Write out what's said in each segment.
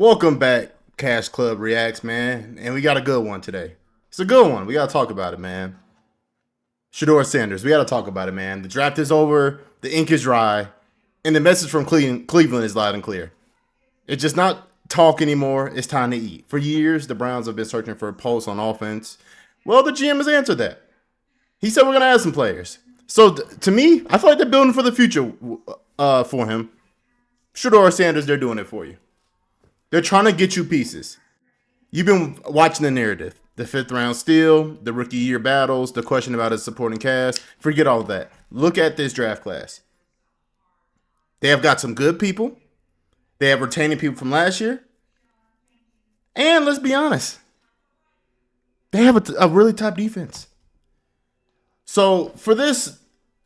Welcome back, Cash Club Reacts, man. And we got a good one today. It's a good one. We got to talk about it, man. Shedeur Sanders. We got to talk about it, man. The draft is over. The ink is dry. And the message from Cleveland is loud and clear. It's just not talk anymore. It's time to eat. For years, the Browns have been searching for a pulse on offense. Well, the GM has answered that. He said we're going to add some players. So, to me, I feel like they're building for the future for him. Shedeur Sanders, they're doing it for you. They're trying to get you pieces. You've been watching the narrative. The fifth round steal, the rookie year battles, the question about his supporting cast. Forget all of that. Look at this draft class. They have got some good people. They have retaining people from last year. And let's be honest, they have a really top defense. So for this,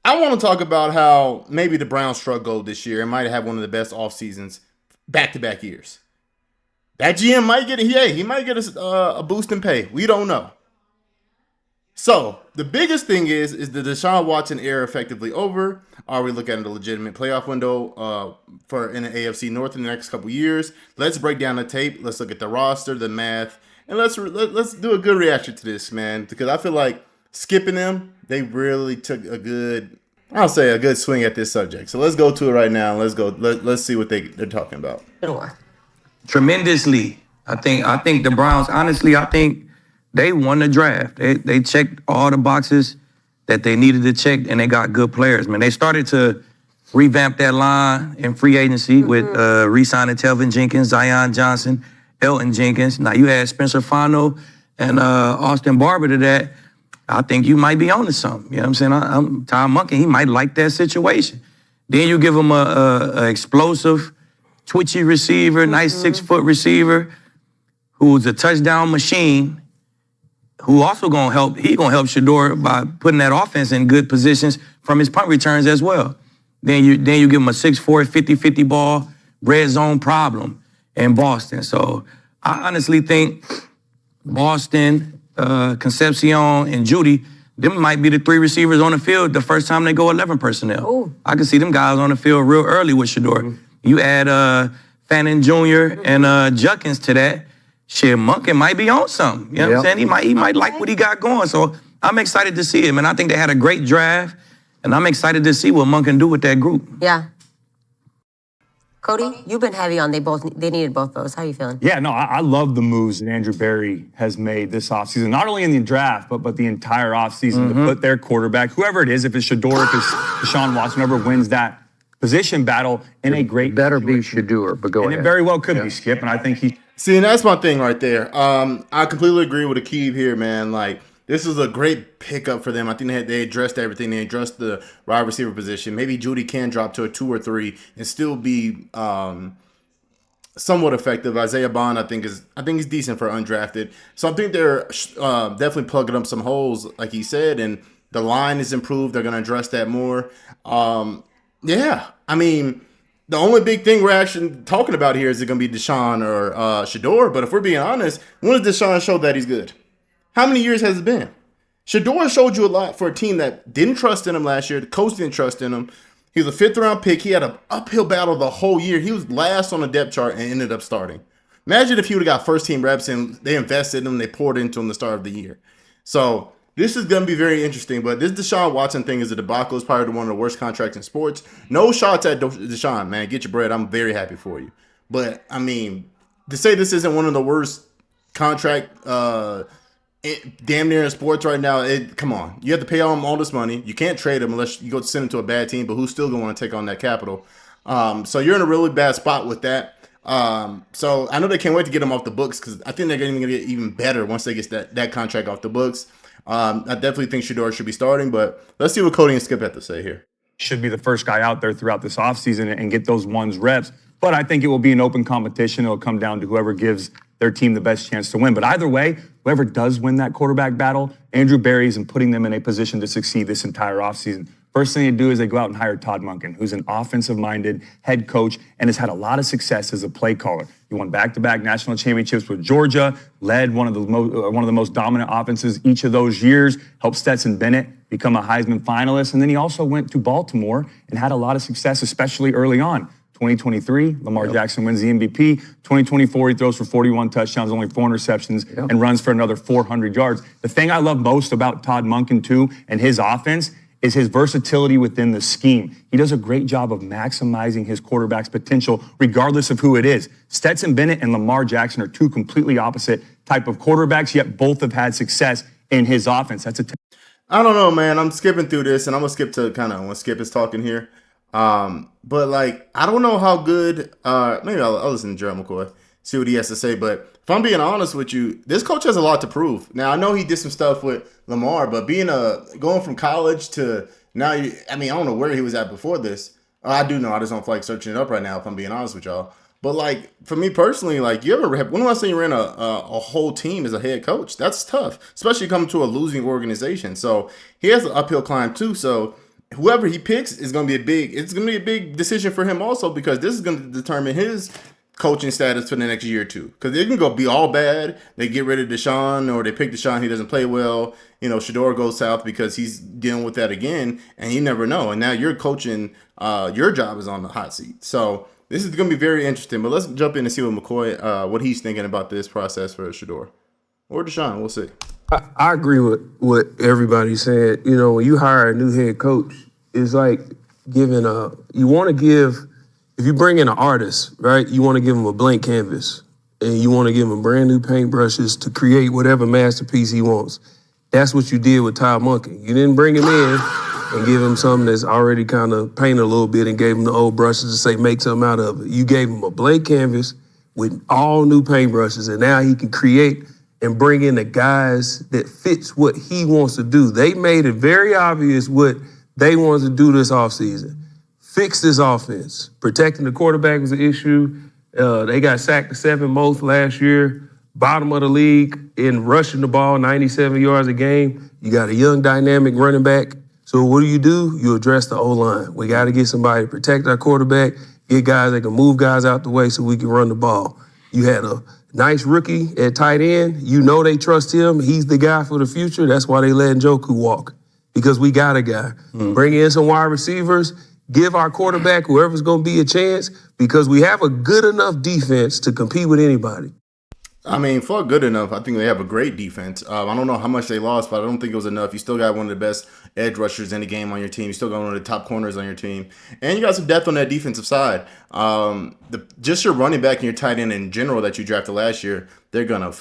I want to talk about how maybe the Browns struck gold this year and might have one of the best off seasons back-to-back years. That GM might get he might get a boost in pay. We don't know. So the biggest thing is the Deshaun Watson era effectively over? Are we looking at a legitimate playoff window for in the AFC North in the next couple years? Let's break down the tape. Let's look at the roster, the math, and let's do a good reaction to this, man. Because I feel like skipping them, they really took a good swing at this subject. So let's go to it right now. Let's see what they're talking about. Tremendously. I think the Browns, honestly, I think they won the draft. They checked all the boxes that they needed to check, and they got good players, man. They started to revamp that line in free agency with re-signing Telvin Jenkins, Zion Johnson, Elton Jenkins. Now you add Spencer Fano and Austin Barber to that. I think you might be on to something. You know what I'm saying? Tom Monken, he might like that situation. Then you give him a explosive, twitchy receiver, nice 6-foot receiver, who's a touchdown machine, who also gonna help. He gonna help Shedeur by putting that offense in good positions from his punt returns as well. Then you give him a 6'4", 50-50 ball, red zone problem in Boston. So I honestly think Boston, Concepcion, and Judy, them might be the three receivers on the field the first time they go 11 personnel. Ooh. I can see them guys on the field real early with Shedeur. You add Fannin Jr. and Judkins to that, shit, Monken might be on something. You know what I'm saying? He might like what he got going. So I'm excited to see him. And I think they had a great draft. And I'm excited to see what Monken do with that group. Yeah. Cody, you've been heavy on they needed both those. How are you feeling? Yeah, no, I love the moves that Andrew Berry has made this offseason, not only in the draft, but the entire offseason to put their quarterback, whoever it is, if it's Shedeur, if it's Deshaun Watson, whoever wins that position battle in a great better be Shedeur, but go ahead. And it very well could be Skip, and I think he... See, and that's my thing right there. I completely agree with Akeem here, man. Like, this is a great pickup for them. I think they addressed everything. They addressed the wide receiver position. Maybe Judy can drop to a 2 or 3 and still be somewhat effective. Isaiah Bond, I think he's decent for undrafted. So I think they're definitely plugging up some holes, like he said, and the line is improved. They're going to address that more. Yeah, I mean, the only big thing we're actually talking about here is it going to be Deshaun or Shedeur. But if we're being honest, when has Deshaun showed that he's good? How many years has it been? Shedeur showed you a lot for a team that didn't trust in him last year. The coach didn't trust in him. He was a 5th-round pick. He had an uphill battle the whole year. He was last on the depth chart and ended up starting. Imagine if he would have got first-team reps and they invested in him, they poured into him the start of the year. So this is going to be very interesting, but this Deshaun Watson thing is a debacle. It's probably one of the worst contracts in sports. No shots at Deshaun, man. Get your bread. I'm very happy for you. But, I mean, to say this isn't one of the worst contract damn near in sports right now, come on. You have to pay him all this money. You can't trade him unless you go send him to a bad team, but who's still going to want to take on that capital? So you're in a really bad spot with that. So I know they can't wait to get him off the books because I think they're going to get even better once they get that contract off the books. I definitely think Shedeur should be starting, but let's see what Cody and Skip have to say here. Should be the first guy out there throughout this offseason and get those ones reps. But I think it will be an open competition. It'll come down to whoever gives their team the best chance to win. But either way, whoever does win that quarterback battle, Andrew Berry's and putting them in a position to succeed this entire offseason. First thing they do is they go out and hire Todd Monken, who's an offensive-minded head coach and has had a lot of success as a play caller. He won back-to-back national championships with Georgia, led one of the most dominant offenses each of those years, helped Stetson Bennett become a Heisman finalist, and then he also went to Baltimore and had a lot of success, especially early on. 2023, Lamar Jackson wins the MVP. 2024, he throws for 41 touchdowns, only 4 interceptions, and runs for another 400 yards. The thing I love most about Todd Monken, too, and his offense is his versatility within the scheme. He does a great job of maximizing his quarterback's potential, regardless of who it is. Stetson Bennett and Lamar Jackson are 2 completely opposite type of quarterbacks, yet both have had success in his offense. That's I don't know, man. I'm skipping through this, and I'm gonna skip to kind of when Skip is talking here. But like, I don't know how good. Maybe I'll listen to Gerald McCoy, see what he has to say. But if I'm being honest with you, this coach has a lot to prove. Now I know he did some stuff with Lamar, but going from college to now, I don't know where he was at before this. I do know. I just don't feel like searching it up right now. If I'm being honest with y'all. But like for me personally, like when was I you ran a whole team as a head coach? That's tough, especially coming to a losing organization. So he has an uphill climb too. So whoever he picks is going to be a big decision for him also, because this is going to determine his coaching status for the next year or two. Because they can go be all bad. They get rid of Deshaun, or they pick Deshaun. He doesn't play well. Shedeur goes south because he's dealing with that again, and you never know. And now you're coaching. Your job is on the hot seat. So this is going to be very interesting. But let's jump in and see what McCoy, what he's thinking about this process for Shedeur or Deshaun. We'll see. I agree with what everybody said. When you hire a new head coach, it's like if you bring in an artist, right, you want to give him a blank canvas and you want to give him brand new paintbrushes to create whatever masterpiece he wants. That's what you did with Todd Monken. You didn't bring him in and give him something that's already kind of painted a little bit and gave him the old brushes to say make something out of it. You gave him a blank canvas with all new paintbrushes, and now he can create and bring in the guys that fits what he wants to do. They made it very obvious what they wanted to do this offseason. Fix this offense. Protecting the quarterback was an issue. They got sacked the 7th most last year. Bottom of the league in rushing the ball, 97 yards a game. You got a young, dynamic running back. So what do? You address the O-line. We got to get somebody to protect our quarterback, get guys that can move guys out the way so we can run the ball. You had a nice rookie at tight end. They trust him. He's the guy for the future. That's why they let Njoku walk, because we got a guy. Bring in some wide receivers. Give our quarterback, whoever's going to be a chance, because we have a good enough defense to compete with anybody. For good enough, I think they have a great defense. I don't know how much they lost, but I don't think it was enough. You still got one of the best edge rushers in the game on your team. You still got one of the top corners on your team. And you got some depth on that defensive side. Just your running back and your tight end in general that you drafted last year, they're going to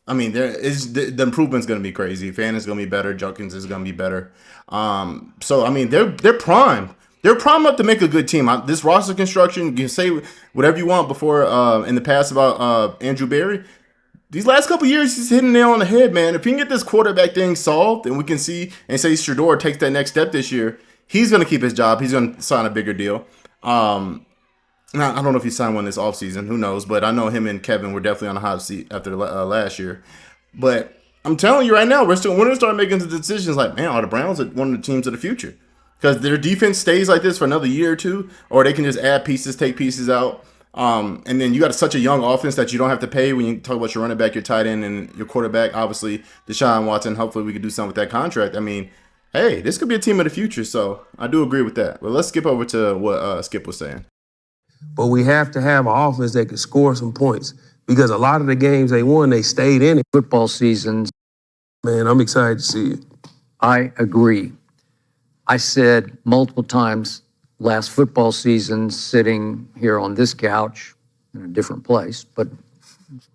the improvement's going to be crazy. Fan is going to be better. Junkins is going to be better. They're primed. They're primed up to make a good team. This roster construction, you can say whatever you want before in the past about Andrew Berry. These last couple years, he's hitting the nail on the head, man. If he can get this quarterback thing solved, and we can see and say Shedeur takes that next step this year, he's going to keep his job. He's going to sign a bigger deal. I don't know if he signed one this offseason. Who knows? But I know him and Kevin were definitely on the hot seat after last year. But I'm telling you right now, we're going to start making the decisions like, man, are the Browns one of the teams of the future? Because their defense stays like this for another year or two, or they can just add pieces, take pieces out. And then you got such a young offense that you don't have to pay when you talk about your running back, your tight end, and your quarterback. Obviously, Deshaun Watson. Hopefully, we can do something with that contract. Hey, this could be a team of the future. So I do agree with that. But let's skip over to what Skip was saying. But we have to have an offense that can score some points, because a lot of the games they won, they stayed in it. Football seasons. Man, I'm excited to see it. I agree. I said multiple times last football season, sitting here on this couch in a different place, but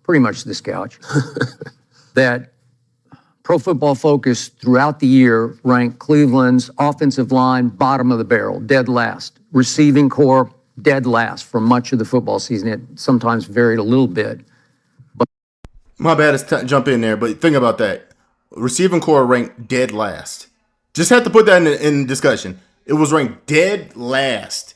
pretty much this couch, that Pro Football Focus throughout the year ranked Cleveland's offensive line bottom of the barrel, dead last. Receiving core, dead last for much of the football season. It sometimes varied a little bit. But my bad to jump in there, but think about that. Receiving core ranked dead last. Just had to put that in discussion. It was ranked dead last.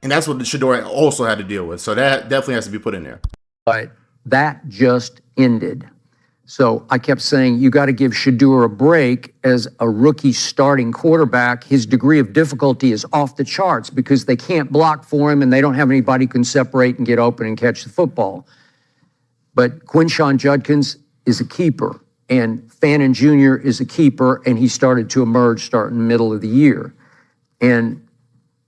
And that's what Shedeur also had to deal with. So that definitely has to be put in there. But that just ended. So I kept saying, you got to give Shedeur a break as a rookie starting quarterback. His degree of difficulty is off the charts because they can't block for him and they don't have anybody who can separate and get open and catch the football. But Quinshon Judkins is a keeper, and Fannin Jr. is a keeper, and he started to emerge starting the middle of the year. And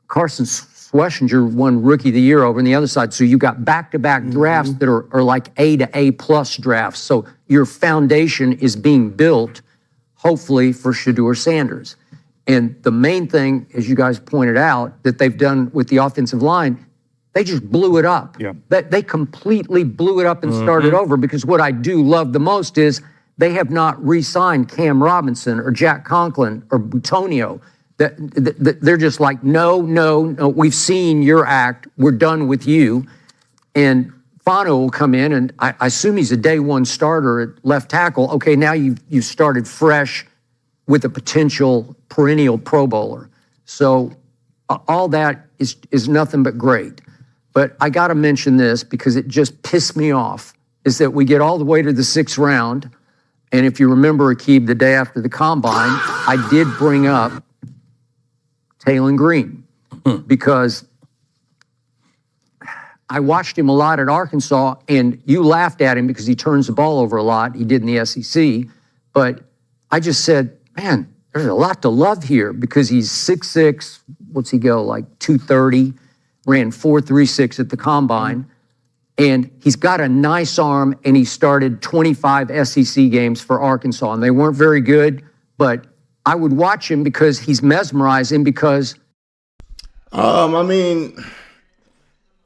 Carson Schlesinger won Rookie of the Year over on the other side. So you got back-to-back drafts that are like A to A plus drafts. So your foundation is being built, hopefully, for Shedeur Sanders. And the main thing, as you guys pointed out, that they've done with the offensive line, they just blew it up. Yeah. They completely blew it up and started over, because what I do love the most is they have not re-signed Cam Robinson or Jack Conklin or Butonio. They're just like, no, we've seen your act. We're done with you. And Fano will come in, and I assume he's a day one starter at left tackle. Okay, now you've started fresh with a potential perennial Pro Bowler. So all that is nothing but great. But I got to mention this because it just pissed me off, is that we get all the way to the 6th round. And if you remember, Akib, the day after the combine, I did bring up Taylon Green because I watched him a lot at Arkansas, and you laughed at him because he turns the ball over a lot. He did in the SEC. But I just said, man, there's a lot to love here, because he's 6'6", what's he go, like 230, ran 4.36 at the combine. And he's got a nice arm, and he started 25 SEC games for Arkansas, and they weren't very good, but I would watch him because he's mesmerizing. Because I mean,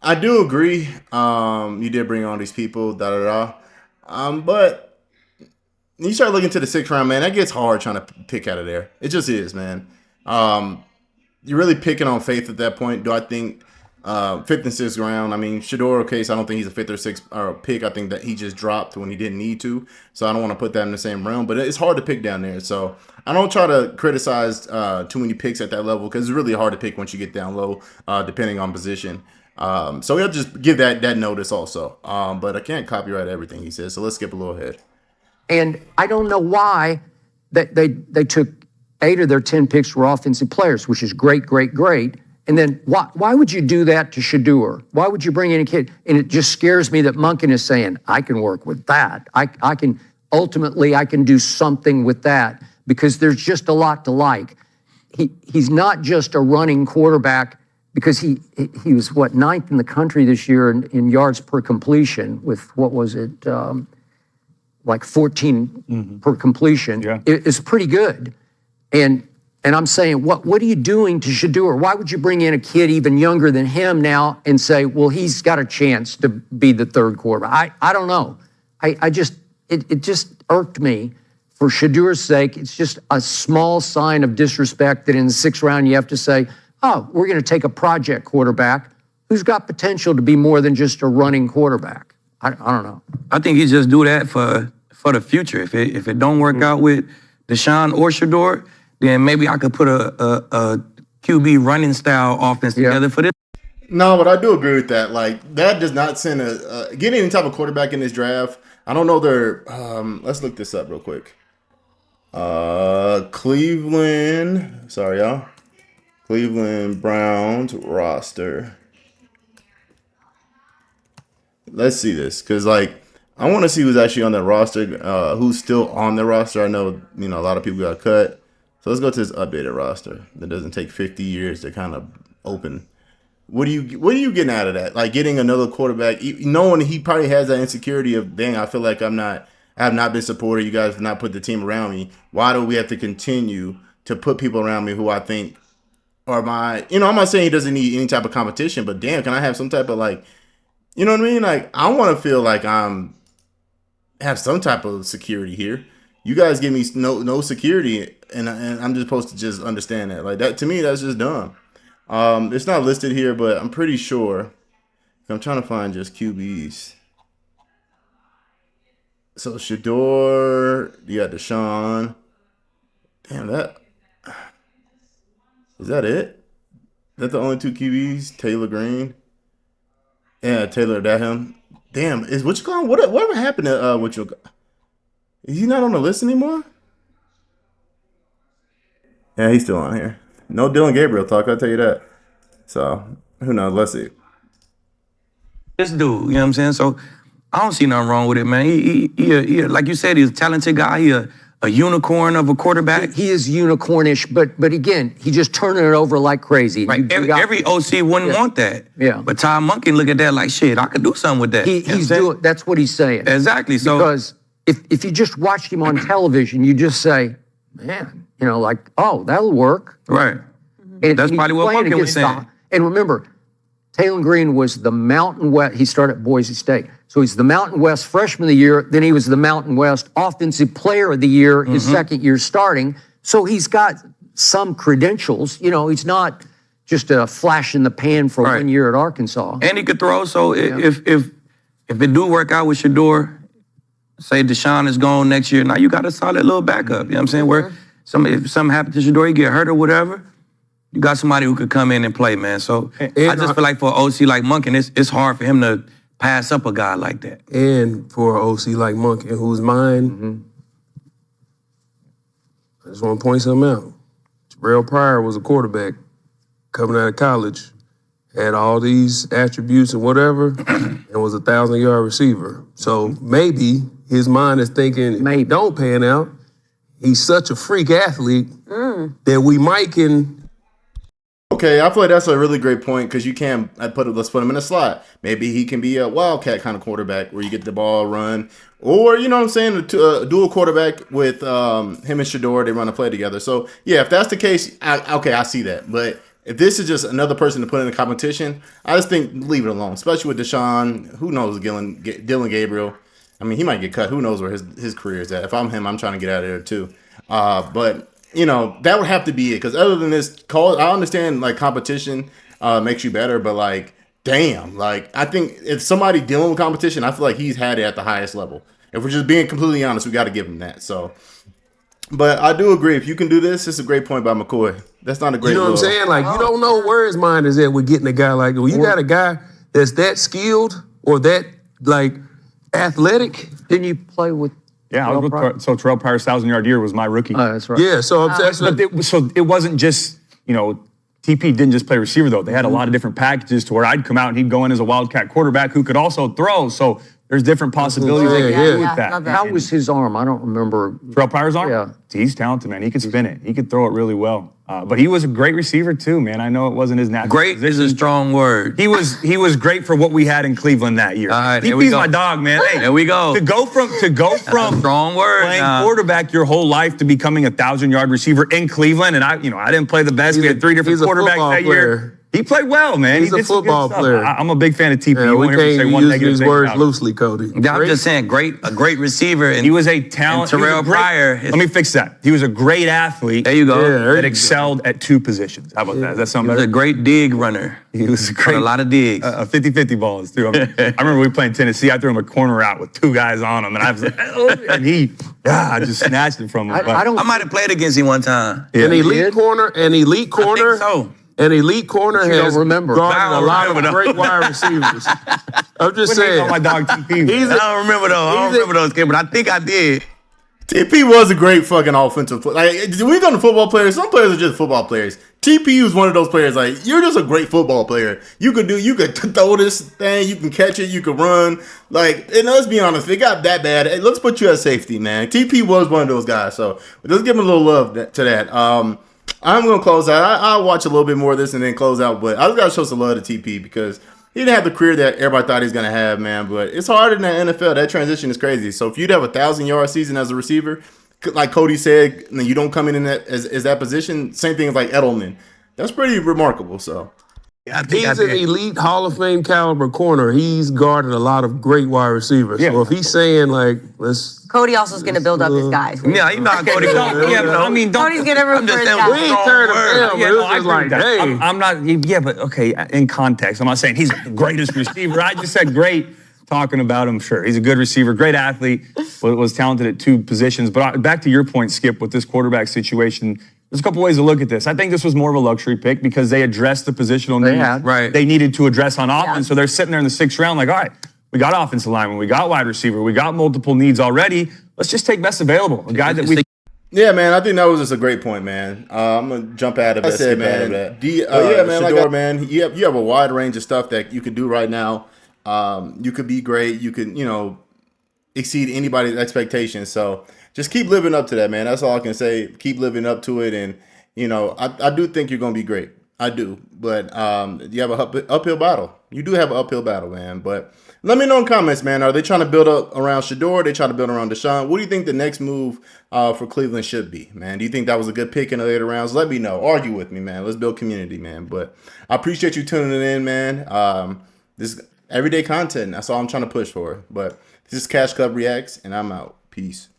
I do agree. You did bring on these people, but you start looking to the 6th round, man, that gets hard trying to pick out of there. It just is, man. You're really picking on faith at that point. Do I think 5th and 6th round? I mean, Shedeur case, I don't think he's a 5th or 6th pick. I think that he just dropped when he didn't need to. So I don't want to put that in the same realm. But it's hard to pick down there. So I don't try to criticize too many picks at that level, because it's really hard to pick once you get down low, depending on position. So we'll just give that notice also. But I can't copyright everything he says. So let's skip a little ahead. And I don't know why they took 8 of their 10 picks were offensive players, which is great. And then why would you do that to Shedeur? Why would you bring in a kid? And it just scares me that Monken is saying, I can work with that. I can do something with that, because there's just a lot to like. He's not just a running quarterback, because he was, 9th in the country this year in yards per completion with, what was it, like 14 per completion. Yeah. It's pretty good. And I'm saying, what are you doing to Shedeur? Why would you bring in a kid even younger than him now and say, well, he's got a chance to be the 3rd quarterback? I don't know. It just irked me for Shedeur's sake. It's just a small sign of disrespect that in the 6th round you have to say, oh, we're going to take a project quarterback who's got potential to be more than just a running quarterback. I don't know. I think he just do that for the future. If it don't work out with Deshaun or Shedeur, then maybe I could put a QB running style offense together for this. No, but I do agree with that. Like, that does not send getting any type of quarterback in this draft. I don't know let's look this up real quick. Cleveland Browns roster. Let's see this, because like I want to see who's actually on that roster, who's still on the roster. I know, a lot of people got cut. So let's go to this updated roster that doesn't take 50 years to kind of open. What are you getting out of that? Like, getting another quarterback, knowing he probably has that insecurity of, dang, I feel like I have not been supported. You guys have not put the team around me. Why do we have to continue to put people around me who I think are my, I'm not saying he doesn't need any type of competition, but damn, can I have some type of, like, you know what I mean? Like, I want to feel like have some type of security here. You guys give me no security, and I'm just supposed to just understand that. Like, that, to me, that's just dumb. It's not listed here, but I'm pretty sure. I'm trying to find just QBs. So Shedeur, you got Deshaun. Damn, is that it? Is that the only 2 QBs? Taylor Green. Yeah, Taylor, that him. Damn, whatever happened to is he not on the list anymore? Yeah, he's still on here. No Dylan Gabriel talk, I'll tell you that. So, who knows? Let's see. This dude, you know what I'm saying? So I don't see nothing wrong with it, man. He like you said, he's a talented guy. He a a unicorn of a quarterback. He is unicornish, but again, he just turning it over like crazy. Right. Every OC wouldn't want that. Yeah. But Ty Monken look at that like, shit, I could do something with that. He's doing. That's what he's saying. Exactly. So because if you just watched him on television, you just say, man, like, oh, that'll work. right. And That's he's probably what playing Monken was against saying. And remember, Taylor Green was the Mountain West. He started at Boise State. So he's the Mountain West Freshman of the Year. Then he was the Mountain West Offensive Player of the Year his second year starting. So he's got some credentials. He's not just a flash in the pan for 1 year at Arkansas. And he could throw. So if it do work out with Shedeur, say Deshaun is gone next year, now you got a solid little backup. You know what I'm saying? Where if something happened to Shedeur, he get hurt or whatever, you got somebody who could come in and play, man. So I just feel like for an OC like Monken, it's hard for him to pass up a guy like that. And for an OC like Monken, whose mind, I just want to point something out. Terrell Pryor was a quarterback coming out of college, had all these attributes and whatever, and was a 1,000-yard receiver. So maybe his mind is thinking, maybe don't pan out. He's such a freak athlete that we might can. Okay, I feel like that's a really great point because you can let's put him in a slot. Maybe he can be a wildcat kind of quarterback where you get the ball run, or you know what I'm saying, a dual quarterback with him and Shedeur. They run a play together. So yeah, if that's the case, I see that. But if this is just another person to put in the competition, I just think leave it alone. Especially with Deshaun, who knows Dylan Gabriel. I mean, he might get cut. Who knows where his career is at? If I'm him, I'm trying to get out of there too. But that would have to be it. Because other than this, I understand like competition makes you better, but like, damn, like I think if somebody dealing with competition, I feel like he's had it at the highest level. If we're just being completely honest, we got to give him that. So, but I do agree. If you can do this, it's a great point by McCoy. That's not a great. You know what I'm saying? Like you don't know where his mind is at with getting a guy like that. When you got a guy that's that skilled or that like athletic. Didn't you play with? Yeah, I was with Terrell Pryor's 1,000-yard year was my rookie. Oh, that's right. Yeah, so It wasn't just, TP didn't just play receiver, though. They had a lot of different packages to where I'd come out and he'd go in as a wildcat quarterback who could also throw. So there's different possibilities they can do with that. How was his arm? I don't remember. Terrell Pryor's arm? Yeah. He's talented, man. He could spin it. He could throw it really well. But he was a great receiver, too, man. I know it wasn't his natural Great position. is a strong word. He was great for what we had in Cleveland that year. All right, there we TP's go. my dog, man. Hey, There we go. To go from strong word. playing quarterback your whole life to becoming a 1,000-yard receiver in Cleveland, and I didn't play the best. We had three different quarterbacks that year. He played well, man. He's a football player. I'm a big fan of TP. Yeah, You we won't hear me can't say one use negative these thing words about him. loosely, Cody. I'm just saying, a great receiver. And He was a talent. Terrell Pryor. Let me fix that. He was a great athlete. There you go. Yeah, there That you excelled at two positions. How about that? Does that sound He was better? a great dig runner. He was a Got great. a lot of digs. 50-50 balls, too. I remember we playing Tennessee. I threw him a corner out with two guys on him, and I was like, I just snatched it from him. I don't. I might have played against him one time. An elite corner. I think so. An elite corner You has don't remember. guarded I a don't lot of remember, great wide receivers. I'm just saying. on my dog TP. I don't remember those games, but I think I did. TP was a great fucking offensive player. Like, we go to football players. Some players are just football players. TP was one of those players. Like, you're just a great football player. You could throw this thing. You can catch it. You can run. Like, and let's be honest, if it got that bad, let's put you at safety, man. TP was one of those guys. So let's give him a little love to that. I'm gonna close out. I'll watch a little bit more of this and then close out. But I just gotta show some love to TP because he didn't have the career that everybody thought he was gonna have, man. But it's harder than the NFL. That transition is crazy. So if you'd have a 1,000-yard season as a receiver, like Cody said, and you don't come in that as that position, same thing as like Edelman. That's pretty remarkable. So I think He's I an did. elite Hall of Fame caliber corner. He's guarded a lot of great wide receivers. Yeah. So if he's saying like, let's Cody also is going to build up his guys. Yeah, you know how Cody goes. Yeah, but I mean, don't. Cody's going to root I'm for just his saying, guys. we ain't tearing him down, Yeah, but no, it's I just agree like, with that. hey. I'm not. Yeah, but okay. In context, I'm not saying he's the greatest receiver. I just said great. Talking about him, sure, he's a good receiver, great athlete, was talented at two positions. But back to your point, Skip, with this quarterback situation, there's a couple ways to look at this. I think this was more of a luxury pick because they addressed the positional needs they needed to address on offense. Yeah. So they're sitting there in the 6th round like, all right, we got offensive lineman, we got wide receiver, we got multiple needs already. Let's just take best available. A guy that we. yeah, man, I think that was just a great point, man. I'm gonna jump out of it. I said, man, Shedeur, man, you have a wide range of stuff that you could do right now. You could be great. You could, exceed anybody's expectations. So just keep living up to that, man. That's all I can say. Keep living up to it, and you know, I do think you're gonna be great. I do, but you have a uphill battle. You do have an uphill battle, man. But let me know in comments, man. Are they trying to build up around Shedeur? Are they trying to build around Deshaun? What do you think the next move for Cleveland should be, man? Do you think that was a good pick in the later rounds? Let me know. Argue with me, man. Let's build community, man. But I appreciate you tuning in, man. This everyday content. That's all I'm trying to push for. But this is Cash Club Reacts, and I'm out. Peace.